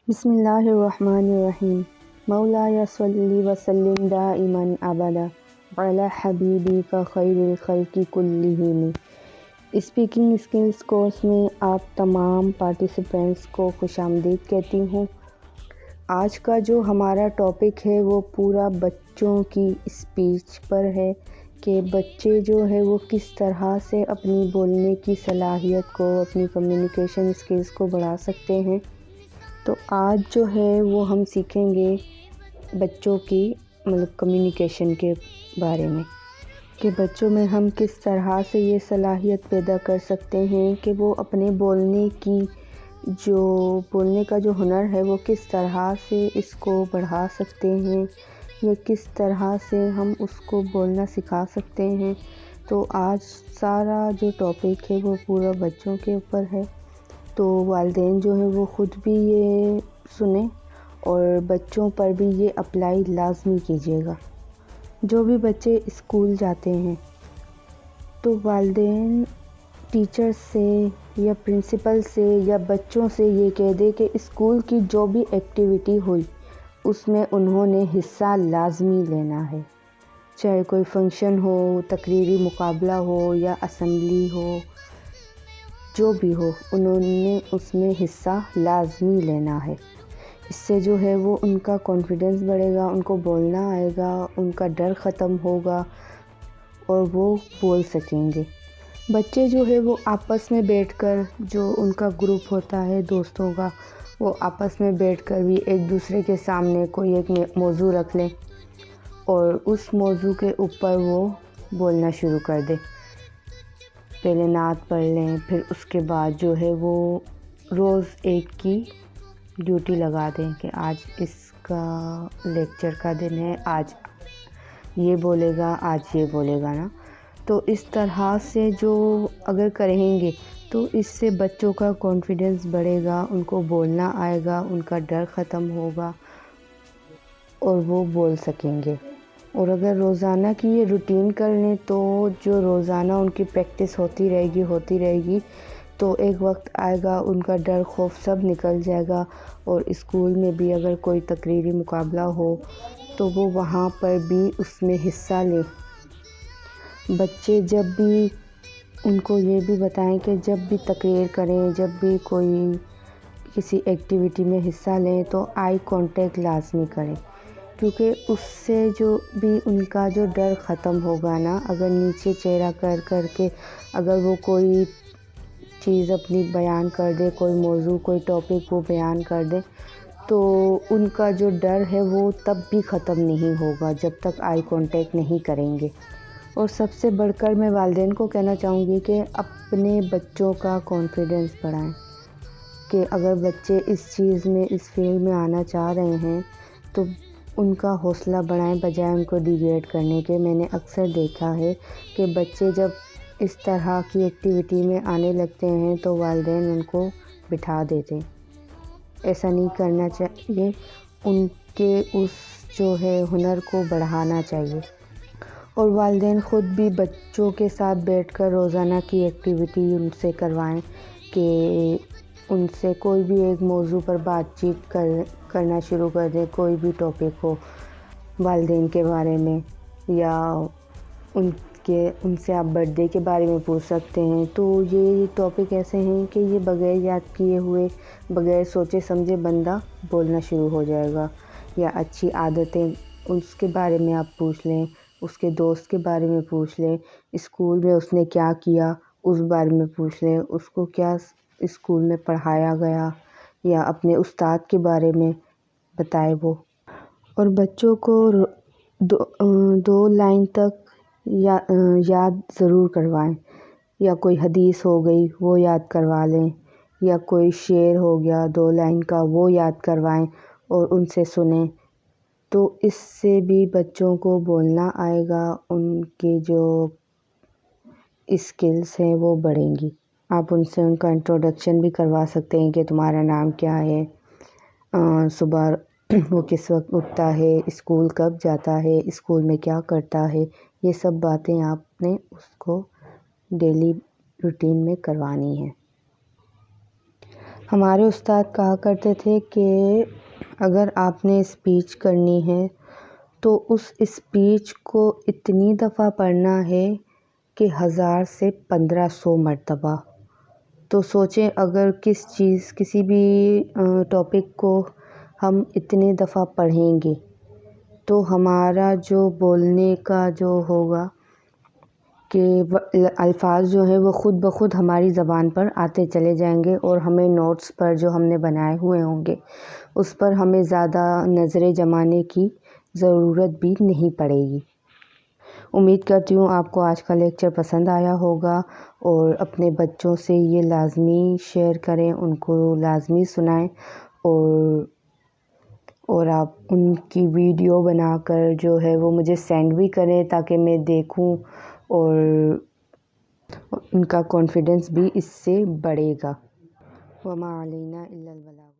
بسم اللہ الرحمن الرحیم مولایا صلی وسلم دائما ابدا علی حبیبک خیر الخلق کلہم۔ اسپیکنگ اسکلز کورس میں آپ تمام پارٹیسپینٹس کو خوش آمدید کہتی ہوں۔ آج کا جو ہمارا ٹاپک ہے وہ پورا بچوں کی اسپیچ پر ہے کہ بچے جو ہے وہ کس طرح سے اپنی بولنے کی صلاحیت کو، اپنی کمیونیکیشن اسکلز کو بڑھا سکتے ہیں۔ تو آج جو ہے وہ ہم سیکھیں گے بچوں کی کمیونیکیشن کے بارے میں کہ بچوں میں ہم کس طرح سے یہ صلاحیت پیدا کر سکتے ہیں کہ وہ اپنے بولنے کا جو ہنر ہے وہ کس طرح سے اس کو بڑھا سکتے ہیں یا کس طرح سے ہم اس کو بولنا سکھا سکتے ہیں۔ تو آج سارا جو ٹاپک ہے وہ پورا بچوں کے اوپر ہے، تو والدین جو ہے وہ خود بھی یہ سنیں اور بچوں پر بھی یہ اپلائی لازمی کیجیے گا۔ جو بھی بچے اسکول جاتے ہیں تو والدین ٹیچر سے یا پرنسپل سے یا بچوں سے یہ کہہ دے کہ اسکول کی جو بھی ایکٹیویٹی ہوئی اس میں انہوں نے حصہ لازمی لینا ہے، چاہے کوئی فنکشن ہو، تقریری مقابلہ ہو یا اسمبلی ہو، جو بھی ہو انہوں نے اس میں حصہ لازمی لینا ہے۔ اس سے جو ہے وہ ان کا کانفیڈنس بڑھے گا، ان کو بولنا آئے گا، ان کا ڈر ختم ہوگا اور وہ بول سکیں گے۔ بچے جو ہے وہ آپس میں بیٹھ کر، جو ان کا گروپ ہوتا ہے دوستوں کا، وہ آپس میں بیٹھ کر بھی ایک دوسرے کے سامنے کوئی ایک موضوع رکھ لیں اور اس موضوع کے اوپر وہ بولنا شروع کر دیں۔ پہلے نعت پڑھ لیں، پھر اس کے بعد جو ہے وہ روز ایک کی ڈیوٹی لگا دیں کہ آج اس کا لیکچر کا دن ہے، آج یہ بولے گا، آج یہ بولے گا نا۔ تو اس طرح سے جو اگر کریں گے تو اس سے بچوں کا کانفیڈنس بڑھے گا، ان کو بولنا آئے گا، ان کا ڈر ختم ہوگا اور وہ بول سکیں گے۔ اور اگر روزانہ کی یہ روٹین کر لیں تو جو روزانہ ان کی پریکٹس ہوتی رہے گی تو ایک وقت آئے گا ان کا ڈر خوف سب نکل جائے گا، اور اسکول میں بھی اگر کوئی تقریری مقابلہ ہو تو وہ وہاں پر بھی اس میں حصہ لیں۔ بچے جب بھی ان کو یہ بھی بتائیں کہ جب بھی تقریر کریں، جب بھی کوئی کسی ایکٹیویٹی میں حصہ لیں تو آئی کانٹیکٹ لازمی کریں، کیونکہ اس سے جو بھی ان کا جو ڈر ختم ہوگا نا، اگر نیچے چہرہ کر کے اگر وہ کوئی چیز اپنی بیان کر دے، کوئی موضوع، کوئی ٹاپک وہ بیان کر دے تو ان کا جو ڈر ہے وہ تب بھی ختم نہیں ہوگا جب تک آئی کانٹیکٹ نہیں کریں گے۔ اور سب سے بڑھ کر میں والدین کو کہنا چاہوں گی کہ اپنے بچوں کا کانفیڈنس بڑھائیں، کہ اگر بچے اس چیز میں، اس فیلڈ میں آنا چاہ رہے ہیں تو ان کا حوصلہ بڑھائیں بجائے ان کو ڈیگریڈ کرنے کے۔ میں نے اکثر دیکھا ہے کہ بچے جب اس طرح کی ایکٹیویٹی میں آنے لگتے ہیں تو والدین ان کو بٹھا دیتے۔ ایسا نہیں کرنا چاہیے، ان کے اس جو ہے ہنر کو بڑھانا چاہیے۔ اور والدین خود بھی بچوں کے ساتھ بیٹھ کر روزانہ کی ایکٹیویٹی ان سے کروائیں، کہ ان سے کوئی بھی ایک موضوع پر بات چیت کرنا شروع کر دیں، کوئی بھی ٹاپک ہو والدین کے بارے میں، یا ان سے آپ برتھ ڈے کے بارے میں پوچھ سکتے ہیں۔ تو یہ ٹاپک ایسے ہیں کہ یہ بغیر یاد کیے ہوئے، بغیر سوچے سمجھے بندہ بولنا شروع ہو جائے گا۔ یا اچھی عادتیں اس کے بارے میں آپ پوچھ لیں، اس کے دوست کے بارے میں پوچھ لیں، اسکول میں اس نے کیا کیا اس بارے میں پوچھ لیں، اس کو کیا اسکول میں پڑھایا گیا، یا اپنے استاد کے بارے میں بتائے وہ۔ اور بچوں کو 2 لائن تک یاد ضرور کروائیں، یا کوئی حدیث ہو گئی وہ یاد کروا لیں، یا کوئی شعر ہو گیا 2 لائن کا وہ یاد کروائیں اور ان سے سنیں۔ تو اس سے بھی بچوں کو بولنا آئے گا، ان کے جو اسکلز ہیں وہ بڑھیں گی۔ آپ ان سے ان کا انٹروڈکشن بھی کروا سکتے ہیں کہ تمہارا نام کیا ہے، صبح وہ کس وقت اٹھتا ہے، اسکول کب جاتا ہے، اسکول میں کیا کرتا ہے۔ یہ سب باتیں آپ نے اس کو ڈیلی روٹین میں کروانی ہیں۔ ہمارے استاد کہا کرتے تھے کہ اگر آپ نے اسپیچ کرنی ہے تو اس اسپیچ کو اتنی دفعہ پڑھنا ہے کہ 1000 سے 1500 مرتبہ۔ تو سوچیں اگر کسی بھی ٹاپک کو ہم اتنے دفعہ پڑھیں گے تو ہمارا جو بولنے کا جو ہوگا کہ الفاظ جو ہیں وہ خود بخود ہماری زبان پر آتے چلے جائیں گے، اور ہمیں نوٹس پر جو ہم نے بنائے ہوئے ہوں گے اس پر ہمیں زیادہ نظریں جمانے کی ضرورت بھی نہیں پڑے گی۔ امید کرتی ہوں آپ کو آج کا لیکچر پسند آیا ہوگا، اور اپنے بچوں سے یہ لازمی شیئر کریں، ان کو لازمی سنائیں، اور آپ ان کی ویڈیو بنا کر جو ہے وہ مجھے سینڈ بھی کریں تاکہ میں دیکھوں، اور ان کا کانفیڈنس بھی اس سے بڑھے گا۔ وما علینا الا البلاغ۔